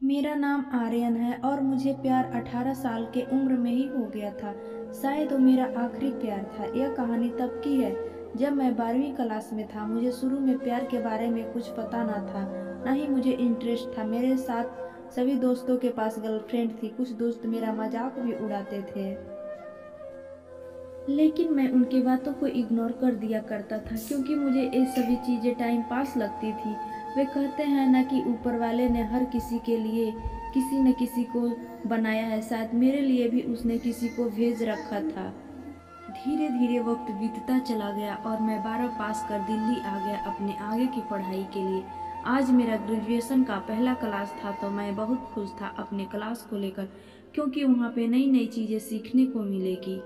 मेरा नाम आर्यन है और मुझे प्यार 18 साल के उम्र में ही हो गया था। शायद वो मेरा आखिरी प्यार था। यह कहानी तब की है जब मैं 12वीं क्लास में था। मुझे शुरू में प्यार के बारे में कुछ पता ना था, ना ही मुझे इंटरेस्ट था। मेरे साथ सभी दोस्तों के पास गर्लफ्रेंड थी। कुछ दोस्त मेरा मजाक भी उड़ाते थे, लेकिन मैं उनकी बातों को इग्नोर कर दिया करता था क्योंकि मुझे ये सभी चीज़ें टाइम पास लगती थी। वे कहते हैं ना कि ऊपर वाले ने हर किसी के लिए किसी न किसी को बनाया है, शायद मेरे लिए भी उसने किसी को भेज रखा था। धीरे धीरे वक्त बीतता चला गया और मैं 12 पास कर दिल्ली आ गया अपने आगे की पढ़ाई के लिए। आज मेरा ग्रेजुएशन का पहला क्लास था तो मैं बहुत खुश था अपने क्लास को लेकर, क्योंकि वहाँ पे नई नई चीज़ें सीखने को मिलेगी।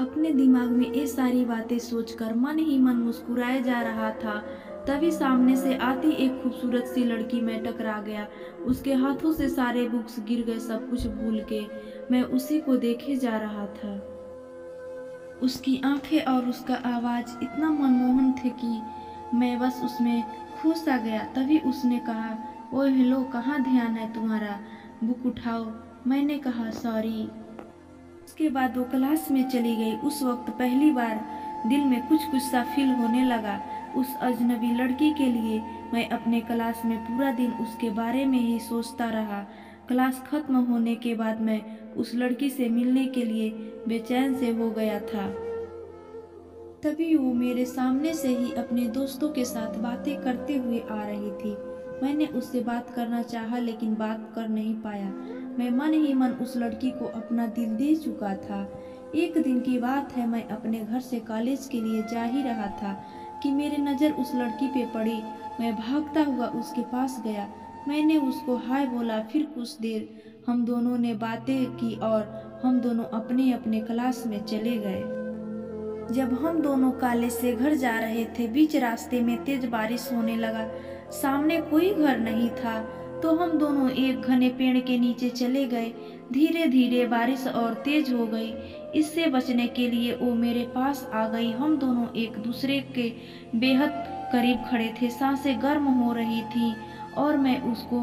अपने दिमाग में ये सारी बातें सोचकर मन ही मन मुस्कुराए जा रहा था, तभी सामने से आती एक खूबसूरत सी लड़की में टकरा गया। उसके हाथों से सारे बुक्स गिर गए। सब कुछ भूल के मैं उसी को देखे जा रहा था। उसकी आंखें और उसका आवाज़ इतना मनमोहन थे कि मैं बस उसमें खो सा गया। तभी उसने कहा, ओए हेलो, कहाँ ध्यान है तुम्हारा, बुक उठाओ। मैंने कहा सॉरी। उसके बाद वो क्लास में चली गई। उस वक्त पहली बार दिल में कुछ कुछ सा फील होने लगा उस अजनबी लड़की के लिए। मैं अपने क्लास में पूरा दिन उसके बारे में ही सोचता रहा। क्लास खत्म होने के बाद मैं उस लड़की से मिलने के लिए बेचैन से हो गया था। तभी वो मेरे सामने से ही अपने दोस्तों के साथ बातें करते हुए आ रही थी। मैंने उससे बात करना चाहा लेकिन बात कर नहीं पाया। मैं मन ही मन उस लड़की को अपना दिल दे चुका था। एक दिन की बात है, मैं अपने घर से कॉलेज के लिए जा ही रहा था कि मेरी नज़र उस लड़की पे पड़ी। मैं भागता हुआ उसके पास गया। मैंने उसको हाय बोला। फिर कुछ देर हम दोनों ने बातें की और हम दोनों अपने अपने क्लास में चले गए। जब हम दोनों कॉलेज से घर जा रहे थे, बीच रास्ते में तेज बारिश होने लगा। सामने कोई घर नहीं था तो हम दोनों एक घने पेड़ के नीचे चले गए। धीरे धीरे बारिश और तेज हो गई। इससे बचने के लिए वो मेरे पास आ गई। हम दोनों एक दूसरे के बेहद करीब खड़े थे। सांसें गर्म हो रही थी और मैं उसको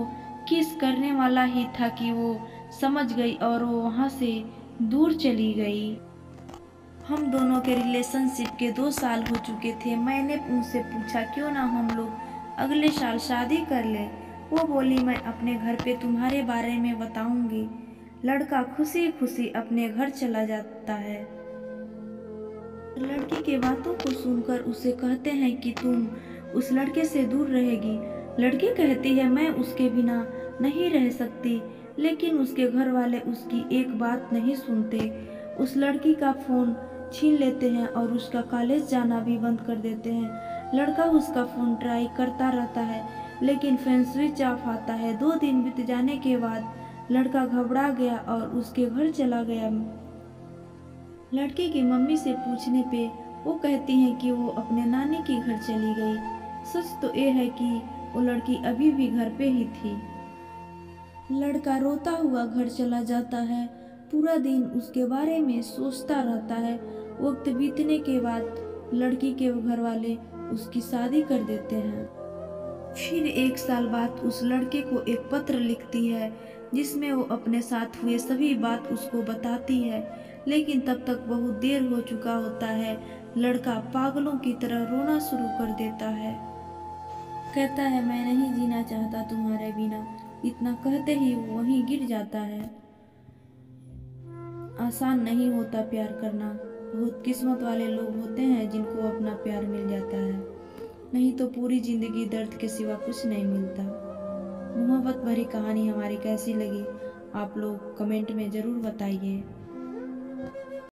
किस करने वाला ही था कि वो समझ गई और वो वहाँ से दूर चली गई। हम दोनों के रिलेशनशिप के 2 साल हो चुके थे। मैंने उनसे पूछा क्यों ना हम लोग अगले साल शादी कर लें। वो बोली, मैं अपने घर पे तुम्हारे बारे में बताऊंगी। लड़का खुशी खुशी अपने घर चला जाता है। लड़की के बातों को सुनकर उसे कहते हैं कि तुम उस लड़के से दूर रहेगी। लड़की कहती है, मैं उसके बिना नहीं रह सकती, लेकिन उसके घर वाले उसकी एक बात नहीं सुनते। उस लड़की का फ़ोन छीन लेते हैं और उसका कॉलेज जाना भी बंद कर देते हैं। लड़का उसका फ़ोन ट्राई करता रहता है लेकिन फ़ोन स्विच ऑफ आता है। 2 दिन बीत जाने के बाद लड़का घबरा गया और उसके घर चला गया। लड़के की मम्मी से पूछने पे वो कहती हैं कि वो अपने नानी के घर चली गई। सच तो ये है कि वो लड़की अभी भी घर पे ही थी। लड़का रोता हुआ घर चला जाता है। पूरा दिन उसके बारे में सोचता रहता है। वक्त बीतने के बाद लड़की के घर वाले उसकी शादी कर देते हैं। फिर 1 साल बाद उस लड़के को एक पत्र लिखती है जिसमें वो अपने साथ हुए सभी बात उसको बताती है, लेकिन तब तक बहुत देर हो चुका होता है। लड़का पागलों की तरह रोना शुरू कर देता है। कहता है, मैं नहीं जीना चाहता तुम्हारे बिना। इतना कहते ही वो वहीं गिर जाता है। आसान नहीं होता प्यार करना। बहुत किस्मत वाले लोग होते हैं जिनको अपना प्यार मिल जाता है, नहीं तो पूरी ज़िंदगी दर्द के सिवा कुछ नहीं मिलता। मोहब्बत भरी कहानी हमारी कैसी लगी आप लोग कमेंट में ज़रूर बताइए।